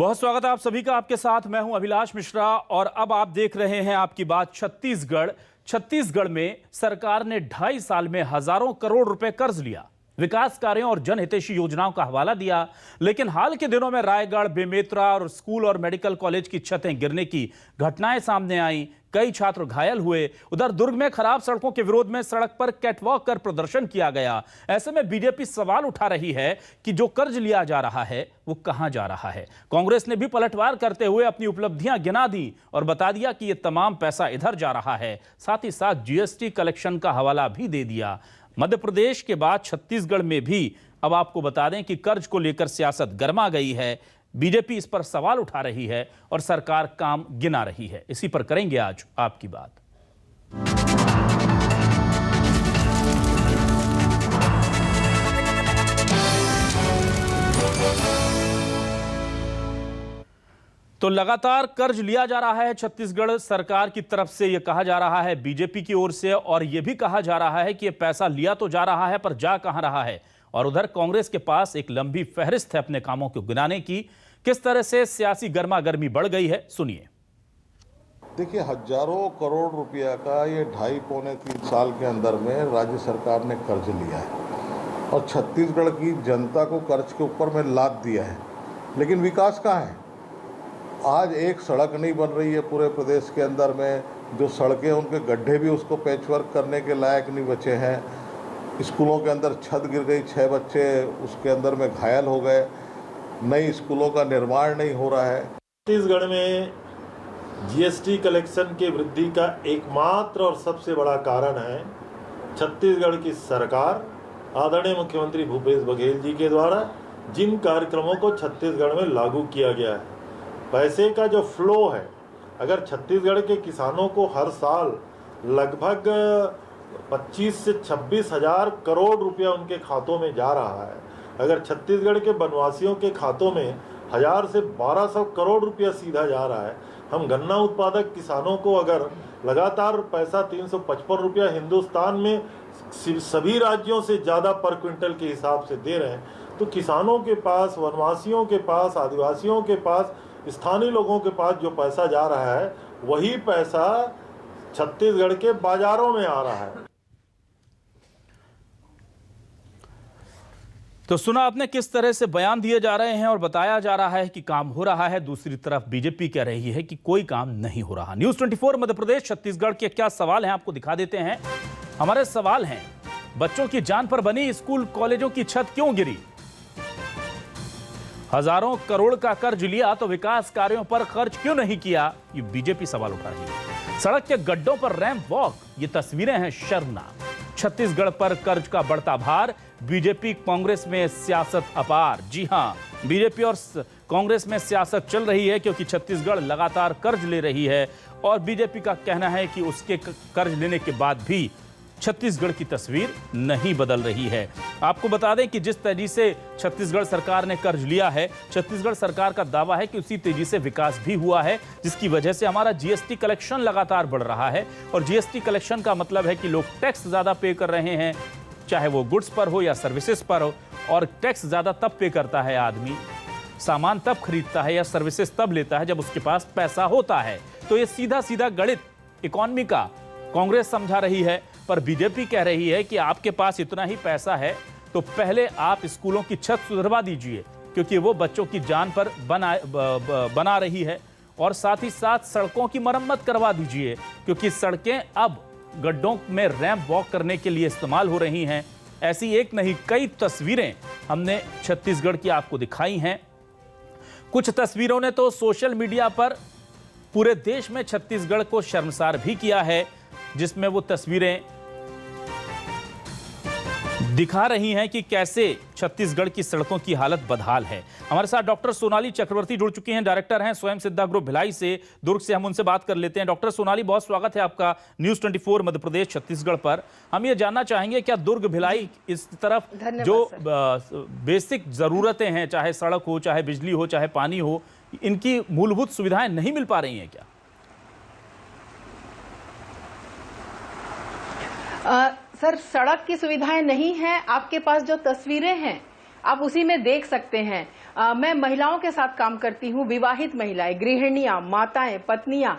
बहुत स्वागत है आप सभी का। आपके साथ मैं हूं अभिलाष मिश्रा और अब आप देख रहे हैं आपकी बात छत्तीसगढ़। छत्तीसगढ़ में सरकार ने 2.5 साल में हजारों करोड़ रुपए कर्ज लिया, विकास कार्यों और जनहितैषी योजनाओं का हवाला दिया। लेकिन हाल के दिनों में रायगढ़, बेमेतरा और स्कूल और मेडिकल कॉलेज की छतें गिरने की घटनाएं सामने आई, कई छात्र घायल हुए। उधर दुर्ग में खराब सड़कों के विरोध में सड़क पर कैटवॉक कर प्रदर्शन किया गया। ऐसे में बीजेपी सवाल उठा रही है कि जो कर्ज लिया जा रहा है वो कहां जा रहा है। कांग्रेस ने भी पलटवार करते हुए अपनी उपलब्धियां गिना दी और बता दिया कि ये तमाम पैसा इधर जा रहा है। साथ ही साथ जीएसटी कलेक्शन का हवाला भी दे दिया। मध्य प्रदेश के बाद छत्तीसगढ़ में भी अब आपको बता दें कि कर्ज को लेकर सियासत गर्मा गई है। बीजेपी इस पर सवाल उठा रही है और सरकार काम गिना रही है। इसी पर करेंगे आज आपकी बात। तो लगातार कर्ज लिया जा रहा है छत्तीसगढ़ सरकार की तरफ से, यह कहा जा रहा है बीजेपी की ओर से, और यह भी कहा जा रहा है कि यह पैसा लिया तो जा रहा है पर जा कहां रहा है। और उधर कांग्रेस के पास एक लंबी फहरिस्त है अपने कामों को गिनाने की। किस तरह से सियासी गर्मा गर्मी बढ़ गई है, सुनिए। देखिए, हजारों करोड़ रुपया का ये 2.5-3 साल के अंदर में राज्य सरकार ने कर्ज लिया है और छत्तीसगढ़ की जनता को कर्ज के ऊपर में लाद दिया है। लेकिन विकास कहाँ है? आज एक सड़क नहीं बन रही है पूरे प्रदेश के अंदर में। जो सड़कें उनके गड्ढे भी उसको पैचवर्क करने के लायक नहीं बचे हैं। स्कूलों के अंदर छत गिर गई, 6 बच्चे उसके अंदर में घायल हो गए। नई स्कूलों का निर्माण नहीं हो रहा है। छत्तीसगढ़ में जीएसटी कलेक्शन की वृद्धि का एकमात्र और सबसे बड़ा कारण है छत्तीसगढ़ की सरकार, आदरणीय मुख्यमंत्री भूपेश बघेल जी के द्वारा जिन कार्यक्रमों को छत्तीसगढ़ में लागू किया गया है। पैसे का जो फ्लो है, अगर छत्तीसगढ़ के किसानों को हर साल लगभग 25 से 26 हजार करोड़ रुपया उनके खातों में जा रहा है, अगर छत्तीसगढ़ के वनवासियों के खातों में 1000 से 1200 करोड़ रुपया सीधा जा रहा है, हम गन्ना उत्पादक किसानों को अगर लगातार पैसा 355 रुपया हिंदुस्तान में सभी राज्यों से ज़्यादा पर क्विंटल के हिसाब से दे रहे हैं, तो किसानों के पास, वनवासियों के पास, आदिवासियों के पास, स्थानीय लोगों के पास जो पैसा जा रहा है वही पैसा छत्तीसगढ़ के बाजारों में आ रहा है। तो सुना आपने किस तरह से बयान दिए जा रहे हैं और बताया जा रहा है कि काम हो रहा है। दूसरी तरफ बीजेपी कह रही है कि कोई काम नहीं हो रहा। न्यूज़ 24 मध्य प्रदेश छत्तीसगढ़ के क्या सवाल हैं आपको दिखा देते हैं। हमारे सवाल हैं, बच्चों की जान पर बनी स्कूल कॉलेजों की छत क्यों गिरी? हजारों करोड़ का कर्ज लिया तो विकास कार्यों पर खर्च क्यों नहीं किया? ये बीजेपी सवाल उठा रही है। सड़क के गड्ढों पर रैंप वॉक, ये तस्वीरें हैं शर्मनाक। छत्तीसगढ़ पर कर्ज का बढ़ता भार, बीजेपी कांग्रेस में सियासत अपार। जी हां, बीजेपी और कांग्रेस में सियासत चल रही है क्योंकि छत्तीसगढ़ लगातार कर्ज ले रही है और बीजेपी का कहना है कि उसके कर्ज लेने के बाद भी छत्तीसगढ़ की तस्वीर नहीं बदल रही है। आपको बता दें कि जिस तेजी से छत्तीसगढ़ सरकार ने कर्ज लिया है, छत्तीसगढ़ सरकार का दावा है कि उसी तेजी से विकास भी हुआ है, जिसकी वजह से हमारा जीएसटी कलेक्शन लगातार बढ़ रहा है। और जीएसटी कलेक्शन का मतलब है कि लोग टैक्स ज्यादा पे कर रहे हैं, चाहे वो गुड्स पर हो या सर्विसेज पर हो। और टैक्स ज्यादा तब पे करता है आदमी, सामान तब खरीदता है या सर्विसेज तब लेता है जब उसके पास पैसा होता है। तो ये सीधा सीधा गणित इकोनॉमी का कांग्रेस समझा रही है, पर बीजेपी कह रही है कि आपके पास इतना ही पैसा है तो पहले आप स्कूलों की छत सुधरवा दीजिए, क्योंकि वो बच्चों की जान पर बना रही है। और साथ ही साथ सड़कों की मरम्मत करवा दीजिए, क्योंकि सड़कें अब गड्ढों में रैंप वॉक करने के लिए इस्तेमाल हो रही हैं। ऐसी एक नहीं कई तस्वीरें हमने छत्तीसगढ़ की आपको दिखाई हैं। कुछ तस्वीरों ने तो सोशल मीडिया पर पूरे देश में छत्तीसगढ़ को शर्मसार भी किया है, जिसमें वो तस्वीरें दिखा रही हैं कि कैसे छत्तीसगढ़ की सड़कों की हालत बदहाल है। हमारे साथ डॉक्टर सोनाली चक्रवर्ती जुड़ चुकी हैं, डायरेक्टर हैं स्वयं सिद्धा ग्रुप भिलाई से, दुर्ग से। हम उनसे बात कर लेते हैं। डॉक्टर सोनाली, बहुत स्वागत है आपका न्यूज़ 24 मध्य प्रदेश छत्तीसगढ़ पर। हम ये जानना चाहेंगे, क्या दुर्ग भिलाई इस तरफ जो बेसिक ज़रूरतें हैं, चाहे सड़क हो, चाहे बिजली हो, चाहे पानी हो, इनकी मूलभूत सुविधाएं नहीं मिल पा रही हैं क्या? सर, सड़क की सुविधाएं नहीं हैं। आपके पास जो तस्वीरें हैं आप उसी में देख सकते हैं। मैं महिलाओं के साथ काम करती हूँ, विवाहित महिलाएं, गृहिणियां, माताएं, पत्नियां।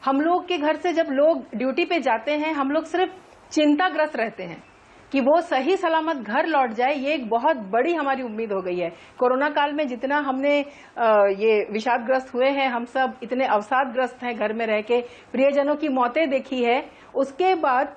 हम लोग के घर से जब लोग ड्यूटी पे जाते हैं, हम लोग सिर्फ चिंताग्रस्त रहते हैं कि वो सही सलामत घर लौट जाए। ये एक बहुत बड़ी हमारी उम्मीद हो गई है। कोरोना काल में जितना हमने ये विषादग्रस्त हुए हैं, हम सब इतने अवसादग्रस्त हैं, घर में रह के प्रियजनों की मौतें देखी है। उसके बाद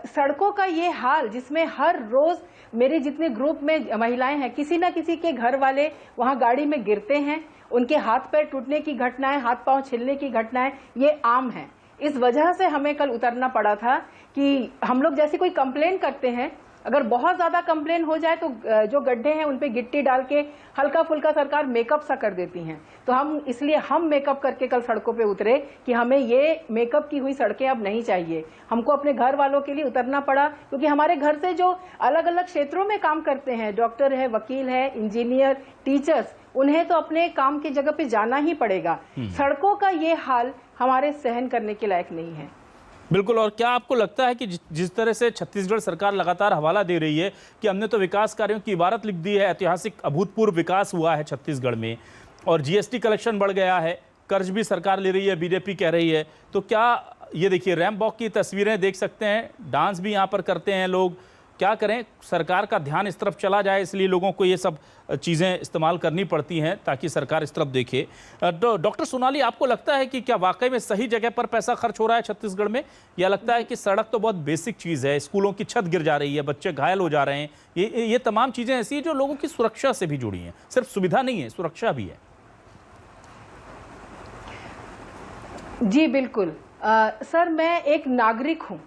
सड़कों का ये हाल, जिसमें हर रोज मेरे जितने ग्रुप में महिलाएं हैं, किसी ना किसी के घर वाले वहां गाड़ी में गिरते हैं, उनके हाथ पैर टूटने की घटनाएं, हाथ पांव छिलने की घटनाएं ये आम है। इस वजह से हमें कल उतरना पड़ा था कि हम लोग जैसे कोई कंप्लेन करते हैं, अगर बहुत ज्यादा कंप्लेन हो जाए तो जो गड्ढे हैं उन पे गिट्टी डाल के हल्का फुल्का सरकार मेकअप सा कर देती हैं। तो हम मेकअप करके कल सड़कों पे उतरे कि हमें ये मेकअप की हुई सड़कें अब नहीं चाहिए। हमको अपने घर वालों के लिए उतरना पड़ा, क्योंकि हमारे घर से जो अलग अलग क्षेत्रों में काम करते हैं, डॉक्टर है, वकील है, इंजीनियर, टीचर्स, उन्हें तो अपने काम की जगह पे जाना ही पड़ेगा। सड़कों का ये हाल हमारे सहन करने के लायक नहीं है। बिल्कुल। और क्या आपको लगता है कि जिस तरह से छत्तीसगढ़ सरकार लगातार हवाला दे रही है कि हमने तो विकास कार्यों की इबारत लिख दी है, ऐतिहासिक अभूतपूर्व विकास हुआ है छत्तीसगढ़ में और जीएसटी कलेक्शन बढ़ गया है, कर्ज भी सरकार ले रही है, बीजेपी कह रही है, तो क्या ये देखिए रैंप वॉक की तस्वीरें देख सकते हैं, डांस भी यहाँ पर करते हैं लोग, क्या करें, सरकार का ध्यान इस तरफ चला जाए, इसलिए लोगों को ये सब चीज़ें इस्तेमाल करनी पड़ती हैं ताकि सरकार इस तरफ देखे। डॉक्टर सोनाली, आपको लगता है कि क्या वाकई में सही जगह पर पैसा खर्च हो रहा है छत्तीसगढ़ में, या लगता है कि सड़क तो बहुत बेसिक चीज़ है, स्कूलों की छत गिर जा रही है, बच्चे घायल हो जा रहे हैं, ये तमाम चीज़ें ऐसी हैं जो लोगों की सुरक्षा से भी जुड़ी हैं, सिर्फ सुविधा नहीं है, सुरक्षा भी है? जी बिल्कुल। सर, मैं एक नागरिक हूँ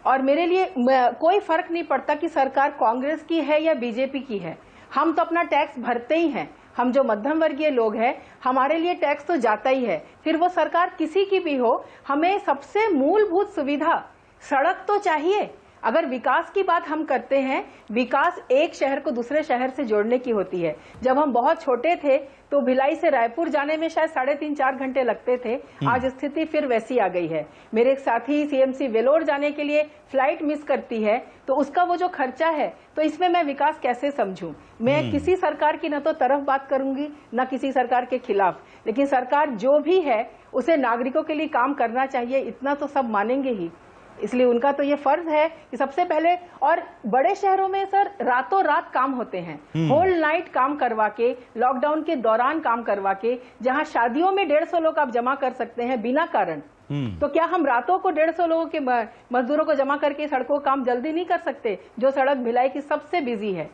और मेरे लिए कोई फर्क नहीं पड़ता कि सरकार कांग्रेस की है या बीजेपी की है। हम तो अपना टैक्स भरते ही हैं। हम जो मध्यम वर्गीय लोग हैं, हमारे लिए टैक्स तो जाता ही है, फिर वो सरकार किसी की भी हो। हमें सबसे मूलभूत सुविधा सड़क तो चाहिए। अगर विकास की बात हम करते हैं, विकास एक शहर को दूसरे शहर से जोड़ने की होती है। जब हम बहुत छोटे थे तो भिलाई से रायपुर जाने में शायद 3.5-4 घंटे लगते थे। आज स्थिति फिर वैसी आ गई है। मेरे एक साथी सीएमसी वेलोर जाने के लिए फ्लाइट मिस करती है, तो उसका वो जो खर्चा है, तो इसमें मैं विकास कैसे समझूं? मैं किसी सरकार की न तो तरफ बात करूंगी, न किसी सरकार के खिलाफ, लेकिन सरकार जो भी है उसे नागरिकों के लिए काम करना चाहिए, इतना तो सब मानेंगे ही। इसलिए उनका तो ये फर्ज है कि सबसे पहले, और बड़े शहरों में सर रातों रात काम होते हैं, होल नाइट काम करवा के, लॉकडाउन के दौरान काम करवा के, जहां शादियों में 150 लोग आप जमा कर सकते हैं बिना कारण, तो क्या हम रातों को 150 लोगों के मजदूरों को जमा करके सड़कों का काम जल्दी नहीं कर सकते? जो सड़क भिलाई की सबसे बिजी है।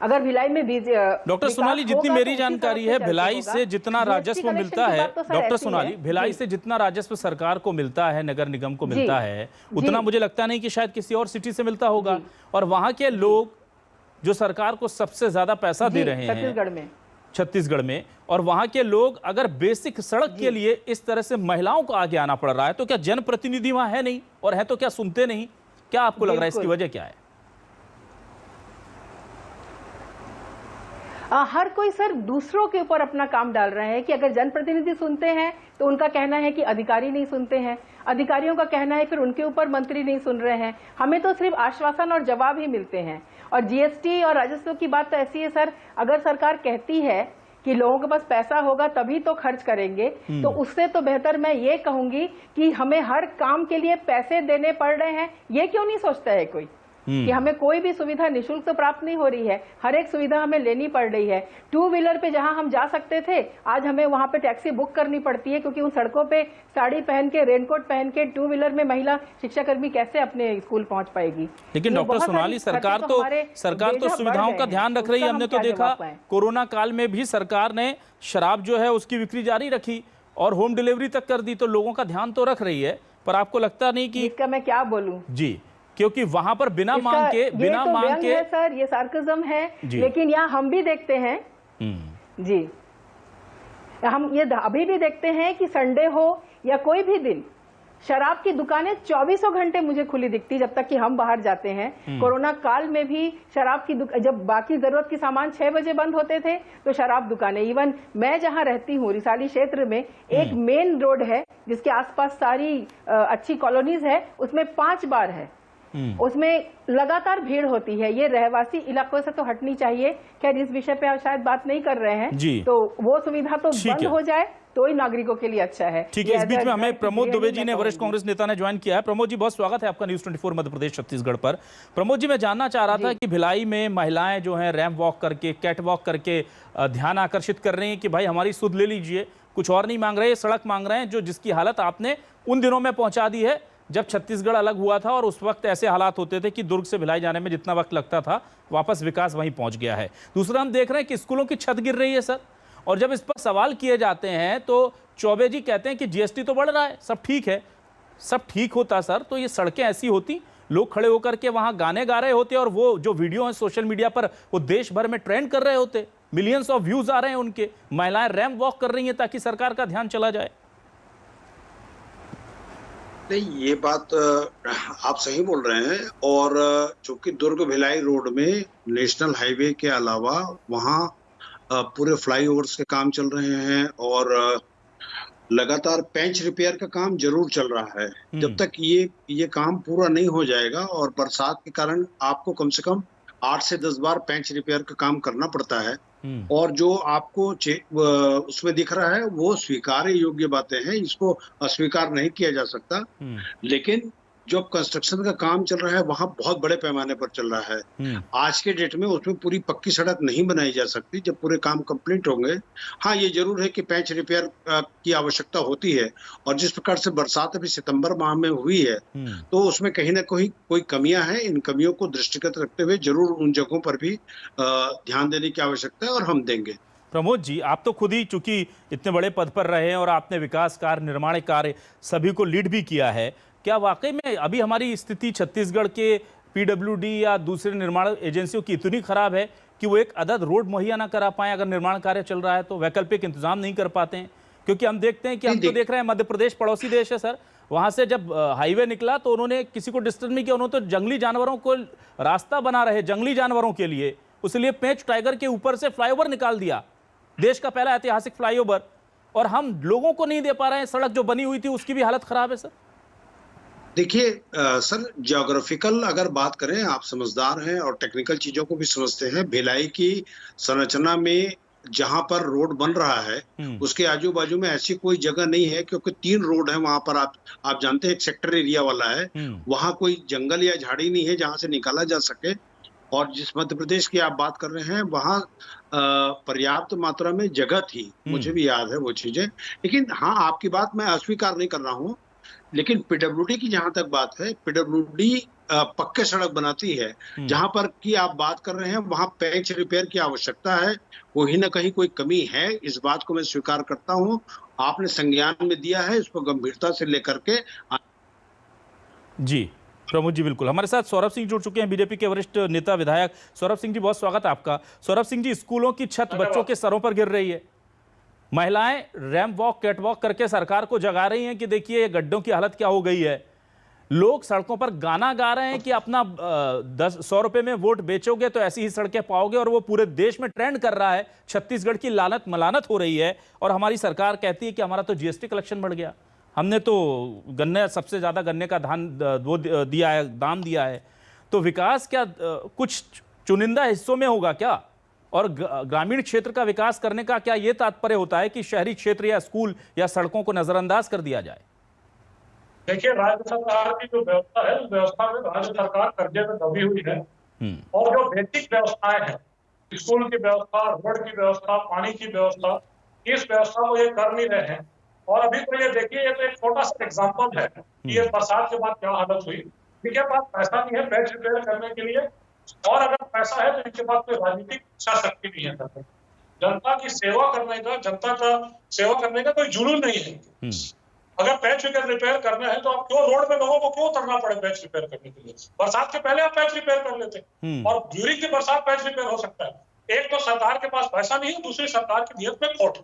अगर भिलाई में डॉक्टर सोनाली, जितनी मेरी जानकारी है, भिलाई से जितना राजस्व मिलता है, डॉक्टर सोनाली, भिलाई से जितना राजस्व सरकार को मिलता है, नगर निगम को मिलता है, उतना मुझे लगता नहीं कि शायद किसी और सिटी से मिलता होगा। और वहां के लोग जो सरकार को सबसे ज्यादा पैसा दे रहे हैं छत्तीसगढ़ में, और वहां के लोग अगर बेसिक सड़क के लिए इस तरह से महिलाओं को आगे आना पड़ रहा है, तो क्या जनप्रतिनिधि वहां है नहीं, और है तो क्या सुनते नहीं? क्या आपको लग रहा है इसकी वजह क्या है? हर कोई सर दूसरों के ऊपर अपना काम डाल रहे हैं कि अगर जनप्रतिनिधि सुनते हैं तो उनका कहना है कि अधिकारी नहीं सुनते हैं, अधिकारियों का कहना है फिर उनके ऊपर मंत्री नहीं सुन रहे हैं। हमें तो सिर्फ आश्वासन और जवाब ही मिलते हैं। और जीएसटी और राजस्व की बात तो ऐसी है सर, अगर सरकार कहती है कि लोगों के पास पैसा होगा तभी तो खर्च करेंगे, तो उससे तो बेहतर मैं ये कहूंगी कि हमें हर काम के लिए पैसे देने पड़ रहे हैं, ये क्यों नहीं सोचता है कोई कि हमें कोई भी सुविधा निःशुल्क तो प्राप्त नहीं हो रही है, हर एक सुविधा हमें लेनी पड़ रही है। 2 व्हीलर पे जहां हम जा सकते थे, आज हमें वहां पे टैक्सी बुक करनी पड़ती है, क्योंकि उन सड़कों पे साड़ी पहन के, रेनकोट पहन के 2 व्हीलर में महिला शिक्षाकर्मी कैसे अपने स्कूल पहुंच पाएगी? लेकिन डॉक्टर सोनाली, सरकार तो सुविधाओं का ध्यान रख रही है। हमने तो देखा कोरोना काल में भी सरकार ने शराब जो है उसकी बिक्री जारी रखी और होम डिलीवरी तक कर दी, तो लोगों का ध्यान तो रख रही है। पर आपको लगता नहीं कि इसका मैं क्या बोलूं जी, क्योंकि वहां पर बिना मांग के सर, ये सार्कज्म है, लेकिन यहाँ हम भी देखते हैं जी, हम ये अभी भी देखते हैं कि संडे हो या कोई भी दिन, शराब की दुकानें 24 घंटे मुझे खुली दिखती जब तक कि हम बाहर जाते हैं। कोरोना काल में भी शराब की जब बाकी जरूरत के सामान 6 बजे बंद होते थे, तो शराब दुकानें, इवन मैं जहां रहती हूँ रिसाली क्षेत्र में, एक मेन रोड है जिसके आसपास सारी अच्छी कॉलोनीज है, उसमें 5 बार है। उसमें लगातार भीड़ होती है। ये रहवासी इलाकों से तो हटनी चाहिए। खैर इस विषय पे आप शायद बात नहीं कर रहे हैं जी। तो वो सुविधा तो ठीक बंद है। हो जाए तो ही नागरिकों के लिए अच्छा है। ठीक है, इस बीच में हमें ये प्रमोद दुबे जी ने, मैं वरिष्ठ कहूंगी। कांग्रेस नेता ने ज्वाइन किया है। प्रमोद जी, बहुत स्वागत है आपका न्यूज़ 24 मध्य प्रदेश छत्तीसगढ़ पर। प्रमोद जी, मैं जानना चाह रहा था कि भिलाई में महिलाएं जो हैं रैंप वॉक करके, कैट वॉक करके ध्यान आकर्षित कर रही हैं कि भाई हमारी सुध ले लीजिए, कुछ और नहीं मांग रहे, सड़क मांग रहे हैं, जो जिसकी हालत आपने उन दिनों में पहुंचा दी है जब छत्तीसगढ़ अलग हुआ था और उस वक्त ऐसे हालात होते थे कि दुर्ग से भिलाई जाने में जितना वक्त लगता था, वापस विकास वहीं पहुंच गया है। दूसरा, हम देख रहे हैं कि स्कूलों की छत गिर रही है सर, और जब इस पर सवाल किए जाते हैं तो चौबे जी कहते हैं कि जीएसटी तो बढ़ रहा है, सब ठीक है। सब ठीक होता सर तो ये सड़कें ऐसी होती, लोग खड़े होकर के वहां गाने गा रहे होते और वो जो वीडियो है सोशल मीडिया पर वो देश भर में ट्रेंड कर रहे होते, मिलियंस ऑफ व्यूज आ रहे हैं उनके, महिलाएं रैंप वॉक कर रही हैं ताकि सरकार का ध्यान चला जाए। नहीं, ये बात आप सही बोल रहे हैं। और चूंकि दुर्ग भिलाई रोड में नेशनल हाईवे के अलावा वहाँ पूरे फ्लाईओवर्स के काम चल रहे हैं और लगातार पेंच रिपेयर का काम जरूर चल रहा है। जब तक ये काम पूरा नहीं हो जाएगा, और बरसात के कारण आपको कम से कम 8 से 10 बार पेंच रिपेयर का काम करना पड़ता है, और जो आपको उसमें दिख रहा है वो स्वीकार्य योग्य बातें हैं, इसको अस्वीकार नहीं किया जा सकता। लेकिन जो कंस्ट्रक्शन का काम चल रहा है वहाँ बहुत बड़े पैमाने पर चल रहा है। आज के डेट में उसमें पूरी पक्की सड़क नहीं बनाई जा सकती जब पूरे काम कंप्लीट होंगे। हाँ, ये जरूर है कि पैच रिपेयर की आवश्यकता होती है, और जिस प्रकार से बरसात अभी सितंबर माह में हुई है तो उसमें कहीं ना कहीं कोई कमियां हैं। इन कमियों को दृष्टिगत रखते हुए जरूर उन जगहों पर भी ध्यान देने की आवश्यकता है, और हम देंगे। प्रमोद जी, आप तो खुद ही चूंकि इतने बड़े पद पर रहे हैं और आपने विकास कार्य, निर्माण कार्य सभी को लीड भी किया है, क्या वाकई में अभी हमारी स्थिति छत्तीसगढ़ के पीडब्ल्यूडी या दूसरे निर्माण एजेंसियों की इतनी खराब है कि वो एक अदद रोड मुहैया ना करा पाए? अगर निर्माण कार्य चल रहा है तो वैकल्पिक इंतजाम नहीं कर पाते हैं? क्योंकि हम देखते हैं कि हम तो देख रहे हैं, मध्य प्रदेश पड़ोसी देश है सर, वहां से जब हाईवे निकला तो उन्होंने किसी को डिस्टर्ब नहीं किया, उन्होंने तो जंगली जानवरों को रास्ता बना रहे, जंगली जानवरों के लिए, उसलिए पेंच टाइगर के ऊपर से फ्लाईओवर निकाल दिया, देश का पहला ऐतिहासिक फ्लाईओवर, और हम लोगों को नहीं दे पा रहे हैं। सड़क जो बनी हुई थी उसकी भी हालत खराब है सर। देखिए सर, ज्योग्राफिकल अगर बात करें, आप समझदार हैं और टेक्निकल चीजों को भी समझते हैं। भिलाई की संरचना में जहां पर रोड बन रहा है उसके आजू बाजू में ऐसी कोई जगह नहीं है, क्योंकि 3 रोड है वहां पर। आप जानते हैं एक सेक्टर एरिया वाला है, वहां कोई जंगल या झाड़ी नहीं है जहां से निकाला जा सके। और जिस मध्य प्रदेश की आप बात कर रहे हैं वहां पर्याप्त मात्रा में जगह थी, मुझे भी याद है वो चीजें। लेकिन हाँ, आपकी बात मैं अस्वीकार नहीं कर रहा हूँ, लेकिन पीडब्ल्यूडी की जहां तक बात है, पीडब्ल्यूडी पक्के सड़क बनाती है। जहां पर की आप बात कर रहे हैं वहां पैच रिपेयर की आवश्यकता है, कहीं ना कहीं कोई कमी है, इस बात को मैं स्वीकार करता हूं। आपने संज्ञान में दिया है, इसको गंभीरता से लेकर के। जी प्रमोद जी, बिल्कुल। हमारे साथ सौरभ सिंह जुड़ चुके हैं, बीजेपी के वरिष्ठ नेता विधायक। सौरभ सिंह जी, बहुत स्वागत है आपका। सौरभ सिंह जी, स्कूलों की छत बच्चों के सरों पर गिर रही है, महिलाएं रैंप वॉक, कैट वॉक करके सरकार को जगा रही हैं कि देखिए ये गड्ढों की हालत क्या हो गई है। लोग सड़कों पर गाना गा रहे हैं कि अपना 100 रुपए में वोट बेचोगे तो ऐसी ही सड़कें पाओगे, और वो पूरे देश में ट्रेंड कर रहा है। छत्तीसगढ़ की लानत मलानत हो रही है, और हमारी सरकार कहती है कि हमारा तो जीएसटी कलेक्शन बढ़ गया, हमने तो गन्ने, सबसे ज्यादा गन्ने का दाम दिया है। तो विकास क्या कुछ चुनिंदा हिस्सों में होगा क्या? और ग्रामीण क्षेत्र का विकास करने का क्या ये तात्पर्य होता है कि शहरी क्षेत्र या स्कूल या सड़कों को नजरअंदाज कर दिया जाए? देखिए, राज्य सरकार की जो व्यवस्था है, उस व्यवस्था में राज्य सरकार कर्जे में दबी हुई है, और जो बेसिक व्यवस्थाएं हैं, स्कूल की व्यवस्था, रोड की व्यवस्था, पानी की व्यवस्था, इस व्यवस्था को ये कर नहीं रहे हैं। और अभी तो ये देखिए, ये तो एक छोटा सा एग्जाम्पल है कि ये बरसात के बाद क्या हालत हुई। इनके पास पैसा नहीं है पैच रिपेयर करने के लिए, और अगर पैसा है तो इनके पास कोई राजनीतिक इच्छा शक्ति नहीं है। जनता की सेवा करने का, जनता का सेवा करने का कोई जुनून नहीं है। अगर पैच रिपेयर करना है तो आप क्यों रोड में लोगों को क्यों उतरना पड़े पैच रिपेयर करने के लिए? बरसात के पहले आप पैच रिपेयर कर लेते, और ड्यूरिंग की बरसात पैच रिपेयर हो सकता है। एक तो सरकार के पास पैसा नहीं है, दूसरी सरकार की नीयत में खोट।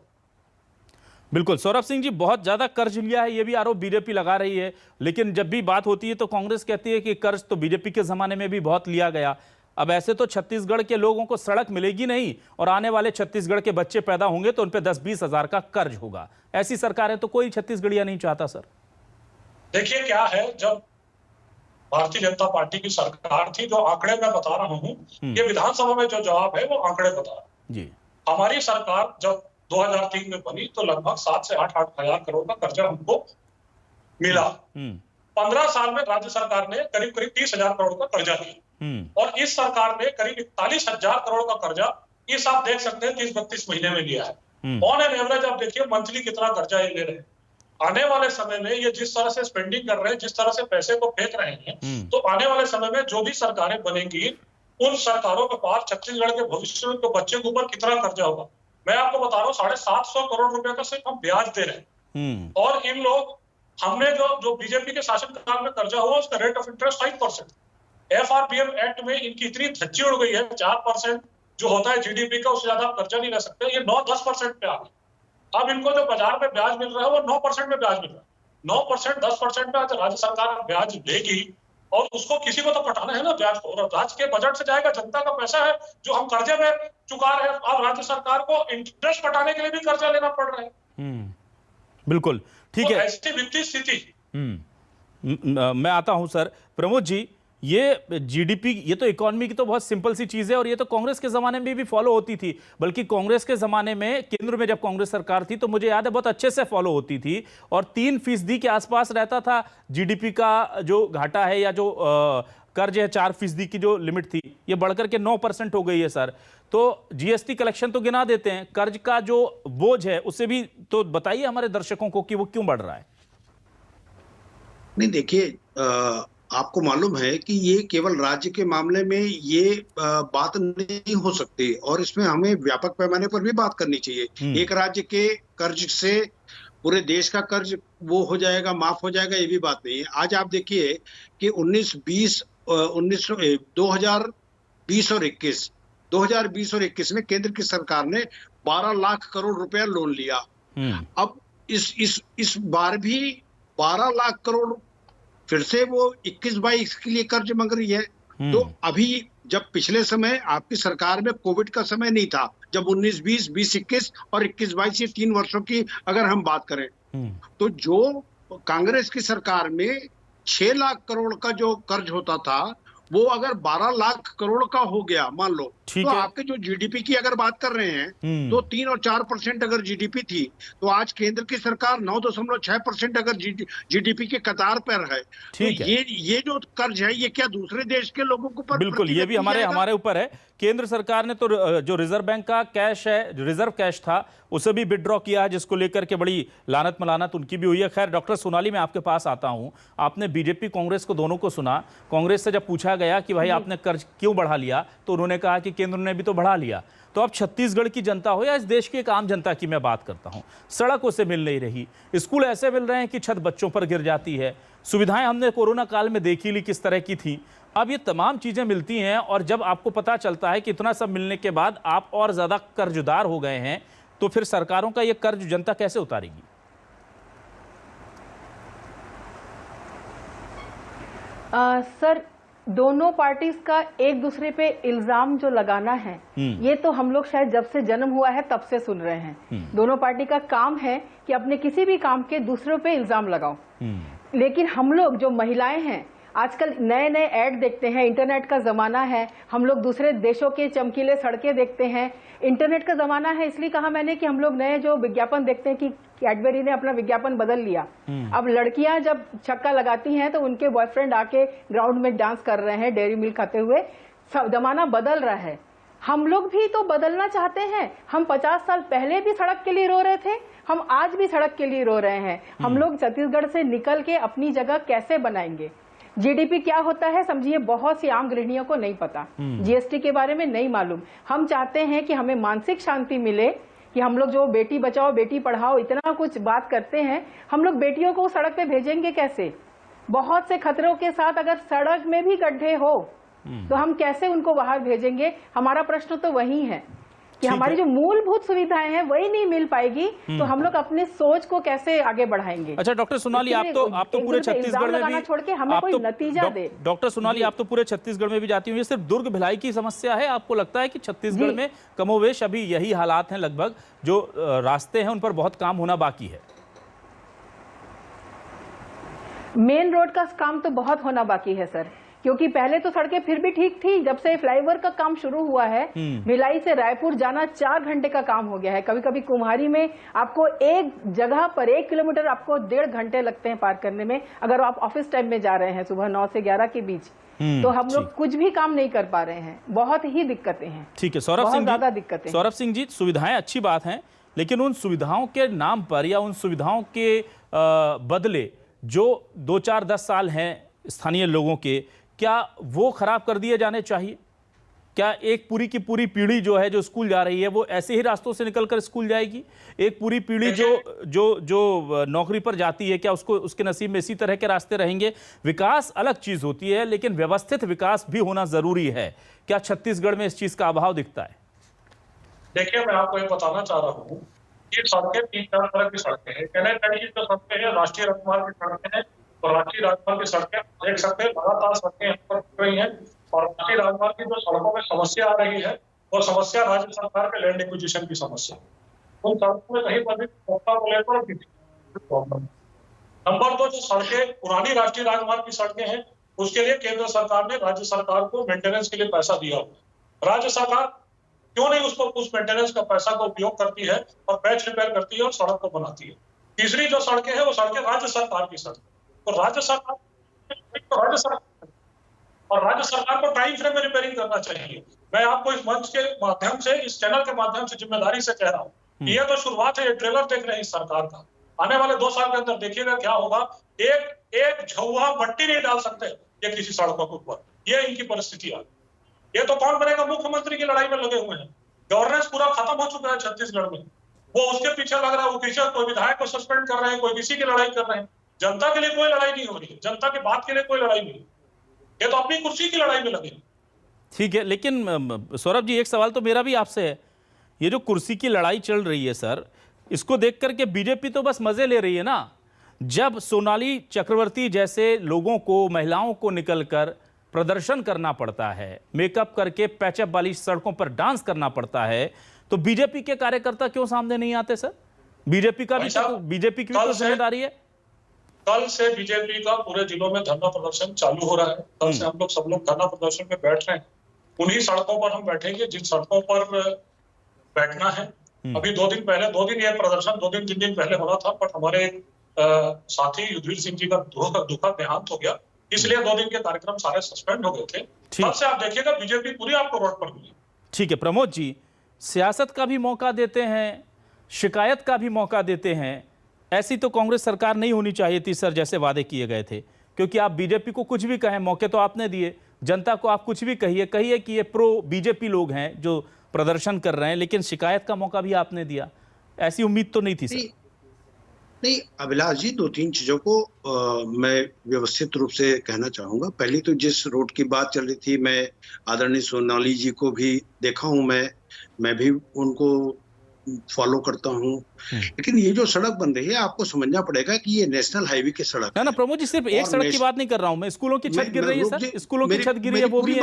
बिल्कुल। सौरभ सिंह जी, बहुत ज्यादा कर्ज लिया है, ये भी आरोप बीजेपी लगा रही है, लेकिन जब भी बात होती है तो कांग्रेस कहती है कि कर्ज तो बीजेपी के जमाने में भी बहुत लिया गया। अब ऐसे तो छत्तीसगढ़ के लोगों को सड़क मिलेगी नहीं, और आने वाले छत्तीसगढ़ के बच्चे पैदा होंगे तो उन पे 10-20 हजार का कर्ज होगा। ऐसी सरकार है तो कोई छत्तीसगढ़िया नहीं चाहता सर। देखिए क्या है, जब भारतीय जनता पार्टी की सरकार थी। जो आंकड़े मैं बता रहा हूँ, ये विधानसभा में जो जवाब है वो आंकड़े बता रहा हूँ जी। हमारी सरकार जब 2003 में बनी तो लगभग 7 से 8 हजार करोड़ का कर्जा हमको मिला। 15 साल में राज्य सरकार ने करीब करीब 30,000 करोड़ का कर्जा लिया और इस सरकार ने करीब 41,000 करोड़ का कर्जा इस आप देख सकते हैं 30-32 महीने में लिया है। ऑन एन एवरेज आप देखिए मंथली कितना कर्जा ये ले रहे हैं। आने वाले समय में ये जिस तरह से स्पेंडिंग कर रहे हैं, जिस तरह से पैसे को फेंक रहे हैं, तो आने वाले समय में जो भी सरकारें बनेंगी उन सरकारों के पास छत्तीसगढ़ के भविष्य में तो बच्चे के ऊपर कितना कर्जा होगा। मैं आपको बता रहा हूँ 750 करोड़ रुपए का सिर्फ हम ब्याज दे रहे हैं और इन लोग हमने जो बीजेपी के शासनकाल में कर्जा हुआ उसका rate of interest 5%। FRBM act में इनकी इतनी धज्जी उड़ गई है, 4% जो होता है जीडीपी का, उससे ज्यादा आप कर्जा नहीं ले सकते। ये 9-10% पे आ गए। अब इनको जो बाजार में ब्याज मिल रहा है वो 9% में ब्याज मिल रहा है। 9% 10% में आज राज्य सरकार ब्याज लेगी और उसको किसी को तो पटाना है ना ब्याज को, और राज्य के बजट से जाएगा। जनता का पैसा है जो हम कर्जे में चुका रहे हैं। अब राज्य सरकार को इंटरेस्ट पटाने के लिए भी कर्जा लेना पड़ रहा है। बिल्कुल ठीक है। ऐसी वित्तीय स्थिति। मैं आता हूं सर। प्रमोद जी, ये जीडीपी, ये तो इकोनॉमी की तो बहुत सिंपल सी चीज है और ये तो कांग्रेस के जमाने में भी फॉलो होती थी। बल्कि कांग्रेस के जमाने में केंद्र में जब कांग्रेस सरकार थी तो मुझे याद है बहुत अच्छे से फॉलो होती थी और 3% के आसपास रहता था जीडीपी का जो घाटा है या जो कर्ज है। 4% की जो लिमिट थी ये बढ़कर के 9% हो गई है सर। तो जीएसटी कलेक्शन तो गिना देते हैं, कर्ज का जो बोझ है उससे भी तो बताइए हमारे दर्शकों को कि वो क्यों बढ़ रहा है। नहीं देखिए, आपको मालूम है कि ये केवल राज्य के मामले में ये बात नहीं हो सकती और इसमें हमें व्यापक पैमाने पर भी बात करनी चाहिए। एक राज्य के कर्ज से पूरे देश का कर्ज वो हो जाएगा, माफ हो जाएगा, ये भी बात नहीं है। आज आप देखिए कि 2020 और 21 में केंद्र की सरकार ने 12 लाख करोड़ रुपया लोन लिया। अब इस बार भी 12 लाख करोड़ फिर से वो 21-22 के लिए कर्ज मांग रही है। तो अभी जब पिछले समय आपकी सरकार में कोविड का समय नहीं था, जब 19-20, 20-21 और 21-22 ये 3 वर्षों की अगर हम बात करें, तो जो कांग्रेस की सरकार में 6 लाख करोड़ का जो कर्ज होता था वो अगर 12 लाख करोड़ का हो गया मान लो, तो आपके जो जीडीपी की अगर बात कर रहे हैं तो 3 और 4% अगर जीडीपी थी तो आज केंद्र की सरकार 9.6% अगर जीडीपी के कतार पर है। तो ये जो कर्ज है ये क्या दूसरे देश के लोगों को पर बिल्कुल ये भी हमारे ऊपर है। केंद्र सरकार ने तो जो रिजर्व बैंक का कैश है, जो रिजर्व कैश था, उसे भी विड्रॉ किया है, जिसको लेकर के बड़ी लानत मलानत उनकी भी हुई है। खैर डॉक्टर सोनाली, मैं आपके पास आता हूं। आपने बीजेपी कांग्रेस को दोनों को सुना। कांग्रेस से जब पूछा गया कि भाई आपने कर्ज क्यों बढ़ा लिया तो उन्होंने कहा कि केंद्र ने भी तो बढ़ा लिया। तो अब छत्तीसगढ़ की जनता हो या इस देश की एक आम जनता की मैं बात करता हूं, सड़कों से मिल नहीं रही, स्कूल ऐसे मिल रहे हैं कि छत बच्चों पर गिर जाती है, सुविधाएं हमने कोरोना काल में देखी ली किस तरह की थी। अब ये तमाम चीजें मिलती हैं और जब आपको पता चलता है कि इतना सब मिलने के बाद आप और ज्यादा कर्जदार हो गए हैं, तो फिर सरकारों का ये कर्ज जनता कैसे उतारेगी? सर, दोनों पार्टीज का एक दूसरे पे इल्जाम जो लगाना है ये तो हम लोग शायद जब से जन्म हुआ है तब से सुन रहे हैं। दोनों पार्टी का काम है कि अपने किसी भी काम के दूसरों पे इल्जाम लगाओ। लेकिन हम लोग जो महिलाएं हैं आजकल नए नए ऐड देखते हैं, इंटरनेट का जमाना है, हम लोग दूसरे देशों के चमकीले सड़कें देखते हैं, इंटरनेट का जमाना है। इसलिए कहा मैंने कि हम लोग नए जो विज्ञापन देखते हैं कि कैडबरी ने अपना विज्ञापन बदल लिया। अब लड़कियां जब छक्का लगाती हैं तो उनके बॉयफ्रेंड आके ग्राउंड में डांस कर रहे हैं डेयरी मिल्क खाते हुए। जमाना बदल रहा है, हम लोग भी तो बदलना चाहते हैं। हम 50 साल पहले भी सड़क के लिए रो रहे थे, हम आज भी सड़क के लिए रो रहे हैं। हम लोग छत्तीसगढ़ से निकल के अपनी जगह कैसे बनाएंगे? जीडीपी क्या होता है समझिए, बहुत सी आम गृहिणियों को नहीं पता, जीएसटी के बारे में नहीं मालूम। हम चाहते हैं कि हमें मानसिक शांति मिले कि हम लोग जो बेटी बचाओ बेटी पढ़ाओ इतना कुछ बात करते हैं, हम लोग बेटियों को सड़क पे भेजेंगे कैसे? बहुत से खतरों के साथ अगर सड़क में भी गड्ढे हो तो हम कैसे उनको बाहर भेजेंगे? हमारा प्रश्न तो वही है कि हमारी जो मूलभूत सुविधाएं हैं वही नहीं मिल पाएगी तो हम लोग अपने सोच को कैसे आगे बढ़ाएंगे? अच्छा डॉक्टर सोनाली, आप तो पूरे छत्तीसगढ़ में भी छोड़ के हमें कोई नतीजा दे। डॉक्टर सोनाली, आप तो पूरे छत्तीसगढ़ में भी जाती हूँ, ये सिर्फ दुर्ग भिलाई की समस्या है? आपको लगता है कि छत्तीसगढ़ में कमोवेश अभी यही हालात हैं लगभग, जो रास्ते हैं उन पर बहुत काम होना बाकी है? मेन रोड का काम तो बहुत होना बाकी है सर, क्योंकि पहले तो सड़कें फिर भी ठीक थी। जब से फ्लाईओवर का काम शुरू हुआ है, भिलाई से रायपुर जाना 4 घंटे का काम हो गया है। कभी कभी कुम्हारी में आपको एक जगह पर 1 किलोमीटर आपको 1.5 घंटे लगते हैं पार करने में, अगर आप ऑफिस टाइम में जा रहे हैं सुबह 9 से 11 के बीच। तो हम लोग कुछ भी काम नहीं कर पा रहे हैं, बहुत ही दिक्कतें हैं। ठीक है सौरभ सिंह, ज्यादा दिक्कतें। सौरभ सिंह जी, सुविधाएं अच्छी बात हैं, लेकिन उन सुविधाओं के नाम पर या उन सुविधाओं के बदले जो 2-4-10 साल हैं स्थानीय लोगों के, क्या वो खराब कर दिए जाने चाहिए? क्या एक पूरी की पूरी पीढ़ी जो है, जो स्कूल जा रही है, वो ऐसे ही रास्तों से निकलकर स्कूल जाएगी? एक पूरी पीढ़ी जो नौकरी पर जाती है, क्या उसको उसके नसीब में इसी तरह के रास्ते रहेंगे? विकास अलग चीज होती है, लेकिन व्यवस्थित विकास भी होना जरूरी है। क्या छत्तीसगढ़ में इस चीज का अभाव दिखता है? देखिए, मैं आपको ये बताना चाह रहा हूँ कि सड़कें 3-4 तरह की सड़कें हैं। NH की जो सड़कें हैं, राष्ट्रीय राजमार्ग की सड़कें हैं, और राष्ट्रीय राजमार्ग की सड़कें देख सकते हैं लगातार सड़कें यहाँ पर बन रही हैं। और राष्ट्रीय राजमार्ग की जो सड़कों में समस्या आ रही है, वो समस्या राज्य सरकार के लैंड एक्विजिशन की समस्या। उन सड़कों में कहीं पर भी को लेकर प्रॉब्लम। नंबर 2, जो सड़कें पुरानी राष्ट्रीय राजमार्ग की सड़कें हैं, उसके लिए केंद्र सरकार ने राज्य सरकार को मेंटेनेंस के लिए पैसा दिया हुआ। राज्य सरकार क्यों नहीं उस मेंटेनेंस का पैसा का उपयोग करती है और पैच रिपेयर करती है और सड़क को बनाती है? तीसरी जो सड़कें हैं, वो सड़कें राज्य सरकार की सड़क, तो राज्य सरकार और राज्य सरकार को टाइम फ्रेम में रिपेयरिंग करना चाहिए। मैं आपको इस मंच के माध्यम से, इस चैनल के माध्यम से जिम्मेदारी से कह रहा हूँ, ये तो शुरुआत है, ये ट्रेलर देख रहे हैं इस सरकार का। आने वाले 2 साल के अंदर देखिएगा क्या होगा। एक झौवा मट्टी नहीं डाल सकते ये किसी सड़कों के ऊपर, ये इनकी परिस्थिति आ। ये तो कौन बनेगा? मुख्यमंत्री की लड़ाई में लगे हुए हैं। गवर्नेंस पूरा खत्म हो चुका है छत्तीसगढ़ में, वो उसके पीछे लग रहा है। वो पीछे कोई विधायक को सस्पेंड कर रहे हैं, कोई किसी की लड़ाई कर रहे हैं। जनता के लिए कोई लड़ाई नहीं हो रही है, जनता की बात के लिए कोई लड़ाई नहीं। ये तो अपनी कुर्सी की लड़ाई में लगे। ठीक है, लेकिन सौरभ जी, एक सवाल तो मेरा भी आपसे है। ये जो कुर्सी की लड़ाई चल रही है सर, इसको देख करके बीजेपी तो बस मजे ले रही है ना। जब सोनाली चक्रवर्ती जैसे लोगों को, महिलाओं को निकलकर प्रदर्शन करना पड़ता है, मेकअप करके पैचअप वाली सड़कों पर डांस करना पड़ता है, तो बीजेपी के कार्यकर्ता क्यों सामने नहीं आते सर? बीजेपी की भी तो जिम्मेदारी है। कल से बीजेपी का पूरे जिलों में धरना प्रदर्शन चालू हो रहा है। कल से हम लोग सब लोग धरना प्रदर्शन में बैठ रहे हैं। उन्हीं सड़कों पर हम बैठेंगे जिन सड़कों पर बैठना है। अभी 2 दिन पहले, 2 दिन ये प्रदर्शन 2 दिन 3 दिन पहले होना था, बट हमारे साथी युद्धवीर सिंह जी का दुखद देहांत हो गया, इसलिए 2 दिन के कार्यक्रम सारे सस्पेंड हो गए थे। कल से आप देखिएगा बीजेपी पूरी आपको रोड पर मिली। ठीक है प्रमोद जी, सियासत का भी मौका देते हैं, शिकायत का भी मौका देते हैं। ऐसी तो कांग्रेस सरकार नहीं होनी चाहिए थी सर, जैसे वादे किए गए थे। क्योंकि आप बीजेपी को कुछ भी कहें, मौके तो आपने दिए, जनता को आप कुछ भी कहिए कि ये प्रो बीजेपी लोग हैं जो प्रदर्शन कर रहे हैं, लेकिन शिकायत का मौका भी आपने दिया। ऐसी उम्मीद तो नहीं थी सर। नहीं अभिलाष जी, 2-3 चीजों को मैं व्यवस्थित रूप से कहना चाहूंगा। पहली तो जिस रोड की बात चल रही थी, मैं आदरणीय सोनाली जी को भी देखा हूं, मैं भी उनको फॉलो करता हूं। लेकिन ये जो सड़क बन रही है, आपको समझना पड़ेगा कि ये नेशनल हाईवे की सड़क ना प्रमोद जी, सिर्फ एक सड़क की बात नहीं कर रहा हूं मैं। स्कूलों की छत गिर रही है सर, स्कूलों की छत गिरी है, वो भी है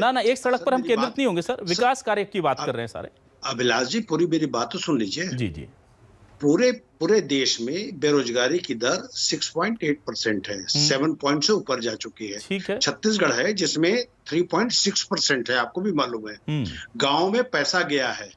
ना। एक सड़क पर हम केंद्रित नहीं होंगे सर, विकास कार्य की बात कर रहे हैं सारे। अभिलाष जी, पूरी मेरी बात तो सुन लीजिए। जी। पूरे देश में बेरोजगारी की दर 6.8% है, 7 पॉइंट से ऊपर जा चुकी है। ठीक है। छत्तीसगढ़ है जिसमें 3.6% है, आपको भी मालूम है। गांव में पैसा गया है,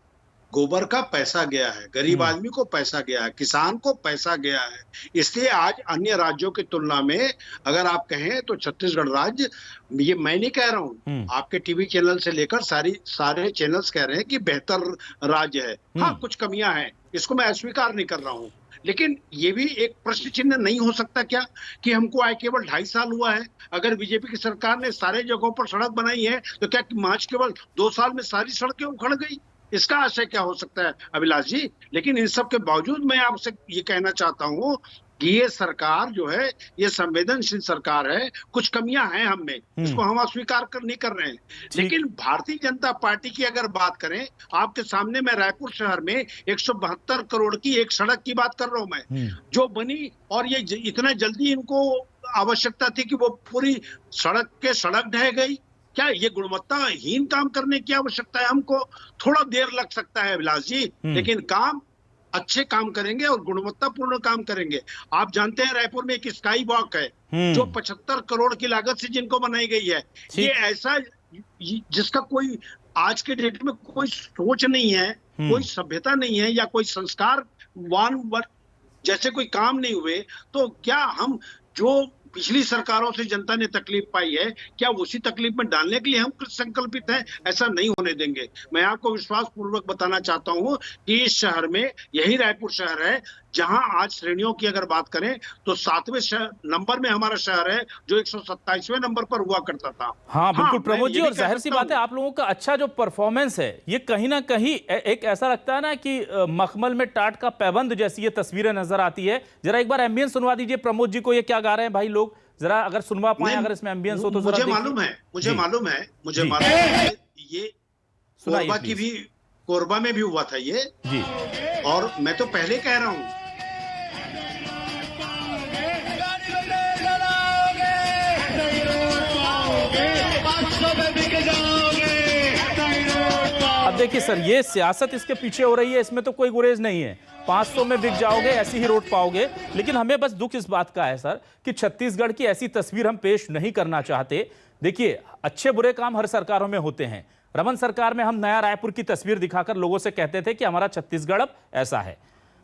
गोबर का पैसा गया है, गरीब आदमी को पैसा गया है, किसान को पैसा गया है। इसलिए आज अन्य राज्यों की तुलना में अगर आप कहें तो छत्तीसगढ़ राज्य, ये मैं नहीं कह रहा हूं, आपके टीवी चैनल से लेकर सारे चैनल्स कह रहे हैं कि बेहतर राज्य है। हाँ, कुछ कमियां हैं, इसको मैं अस्वीकार नहीं कर रहा हूं, लेकिन ये भी एक प्रश्न चिन्ह नहीं हो सकता क्या कि हमको आए केवल 2.5 साल हुआ है। अगर बीजेपी की सरकार ने सारे जगहों पर सड़क बनाई है, तो क्या मार्च केवल 2 साल में सारी सड़कें उखड़ गई? इसका आशय क्या हो सकता है अभिलाष जी? लेकिन इन सब के बावजूद मैं आपसे ये कहना चाहता हूँ कि ये सरकार जो है, ये संवेदनशील सरकार है। कुछ कमियां हैं हम में, इसको हम अस्वीकार नहीं कर रहे हैं। लेकिन भारतीय जनता पार्टी की अगर बात करें, आपके सामने मैं रायपुर शहर में 172 करोड़ की एक सड़क की बात कर रहा हूं मैं, जो बनी, और ये इतना जल्दी इनको आवश्यकता थी कि वो पूरी सड़क ढह गई। क्या ये गुणवत्ताहीन काम करने की आवश्यकता है? हमको थोड़ा देर लग सकता है अभिलाष जी, लेकिन काम अच्छे काम करेंगे और गुणवत्तापूर्ण काम करेंगे। आप जानते हैं रायपुर में एक स्काई वॉक है जो 75 करोड़ की लागत से जिनको बनाई गई है। ये ऐसा जिसका कोई आज के डेट में कोई सोच नहीं है, कोई सभ्यता नहीं है या कोई संस्कारवान जैसे कोई काम नहीं हुए, तो क्या हम जो पिछली सरकारों से जनता ने तकलीफ पाई है, क्या उसी तकलीफ में डालने के लिए हम संकल्पित हैं? ऐसा नहीं होने देंगे। मैं आपको विश्वास पूर्वक बताना चाहता हूं कि इस शहर में, यही रायपुर शहर है जहां आज श्रेणियों की अगर बात करें तो 7वें नंबर में हमारा शहर है जो 127वें नंबर पर हुआ करता था। हाँ बिल्कुल प्रमोद जी, और जाहिर सी बात है आप लोगों का अच्छा जो परफॉर्मेंस है ये कहीं ना कहीं एक ऐसा लगता है ना कि मखमल में टाट का पैबंद जैसी ये तस्वीरें नजर आती है। जरा एक बार एम्बियंस सुनवा दीजिए प्रमोद जी को, ये क्या गा रहे हैं भाई लोग, जरा अगर सुनवा पाए, अगर इसमें एम्बियंस हो तो मुझे मालूम है ये कोरबा में भी हुआ था ये जी, और मैं तो पहले कह रहा हूं। अब देखिए सर, ये सियासत इसके पीछे हो रही है, इसमें तो कोई गुरेज नहीं है। 500 में बिक जाओगे, ऐसी ही रोड पाओगे। लेकिन हमें बस दुख इस बात का है सर कि छत्तीसगढ़ की ऐसी तस्वीर हम पेश नहीं करना चाहते। देखिए, अच्छे बुरे काम हर सरकारों में होते हैं। रमन सरकार में हम नया रायपुर की तस्वीर दिखाकर लोगों से कहते थे कि हमारा छत्तीसगढ़ अब ऐसा है,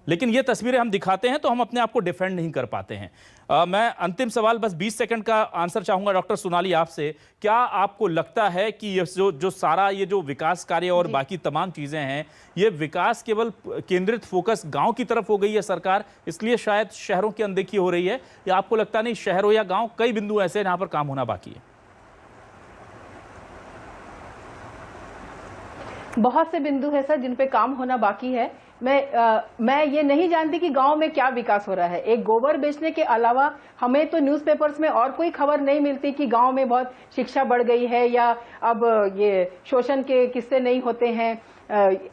लेकिन ये तस्वीरें हम दिखाते हैं तो हम अपने आप को डिफेंड नहीं कर पाते हैं। मैं अंतिम सवाल, बस 20 सेकंड का आंसर चाहूंगा डॉक्टर सोनाली आपसे। क्या आपको लगता है कि ये जो सारा ये जो विकास कार्य और बाकी तमाम चीजें हैं, ये विकास केवल केंद्रित फोकस गांव की तरफ हो गई है सरकार, इसलिए शायद शहरों की अनदेखी हो रही है, या आपको लगता नहीं शहर हो या गांव, कई बिंदु ऐसे हैं जहां पर काम होना बाकी है? बहुत से बिंदु है सर जिन पे काम होना बाकी है। मैं ये नहीं जानती कि गांव में क्या विकास हो रहा है। एक गोबर बेचने के अलावा हमें तो न्यूज़पेपर्स में और कोई खबर नहीं मिलती कि गांव में बहुत शिक्षा बढ़ गई है या अब ये शोषण के किस्से नहीं होते हैं।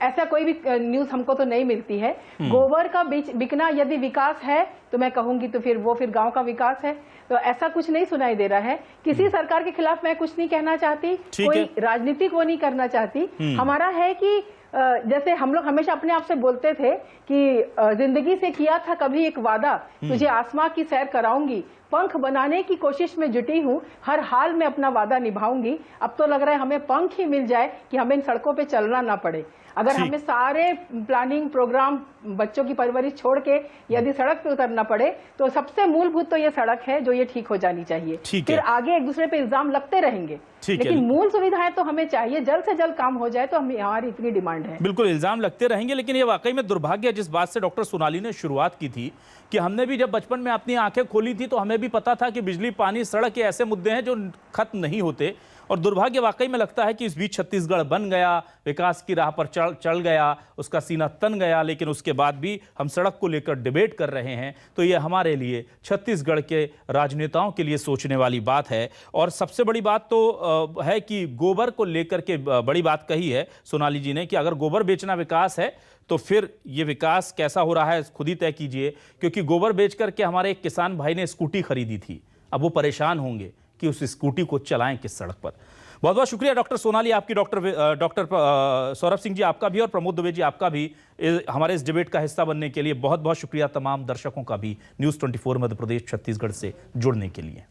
ऐसा कोई भी न्यूज हमको तो नहीं मिलती है। गोबर का बिकना यदि विकास है तो मैं कहूंगी तो फिर गांव का विकास है। तो ऐसा कुछ नहीं सुनाई दे रहा है। किसी सरकार के खिलाफ मैं कुछ नहीं कहना चाहती, कोई राजनीति को नहीं करना चाहती। हमारा है कि जैसे हम लोग हमेशा अपने आप से बोलते थे कि जिंदगी से किया था कभी एक वादा, तुझे आसमां की सैर कराऊंगी, पंख बनाने की कोशिश में जुटी हूँ, हर हाल में अपना वादा निभाऊंगी। अब तो लग रहा है हमें पंख ही मिल जाए कि हमें इन सड़कों पे चलना ना पड़े। अगर हमें सारे प्लानिंग प्रोग्राम, बच्चों की परवरिश छोड़ के यदि सड़क पे उतरना पड़े तो सबसे मूलभूत तो ये सड़क है जो ये ठीक हो जानी चाहिए। फिर आगे एक दूसरे पे इल्जाम लगते रहेंगे, लेकिन मूल सुविधाएं तो हमें चाहिए, जल्द से जल्द काम हो जाए तो हमारी इतनी डिमांड है। बिल्कुल इल्जाम लगते रहेंगे, लेकिन ये वाकई में दुर्भाग्य है जिस बात से डॉक्टर सोनाली ने शुरुआत की थी कि हमने भी जब बचपन में अपनी आंखें खोली थी तो हमें भी पता था कि बिजली, पानी, सड़क ये ऐसे मुद्दे हैं जो खत्म नहीं होते। और दुर्भाग्य वाकई में लगता है कि इस बीच छत्तीसगढ़ बन गया, विकास की राह पर चल गया, उसका सीना तन गया, लेकिन उसके बाद भी हम सड़क को लेकर डिबेट कर रहे हैं। तो ये हमारे लिए, छत्तीसगढ़ के राजनेताओं के लिए सोचने वाली बात है। और सबसे बड़ी बात तो है कि गोबर को लेकर के बड़ी बात कही है सोनाली जी ने कि अगर गोबर बेचना विकास है तो फिर ये विकास कैसा हो रहा है खुद ही तय कीजिए। क्योंकि गोबर बेच करके हमारे एक किसान भाई ने स्कूटी खरीदी थी, अब वो परेशान होंगे कि उस स्कूटी को चलाएं किस सड़क पर। बहुत बहुत शुक्रिया डॉक्टर सोनाली आपकी, डॉक्टर सौरभ सिंह जी आपका भी, और प्रमोद दुबे जी आपका भी हमारे इस डिबेट का हिस्सा बनने के लिए। बहुत बहुत शुक्रिया तमाम दर्शकों का भी न्यूज़ 24 मध्य प्रदेश छत्तीसगढ़ से जुड़ने के लिए।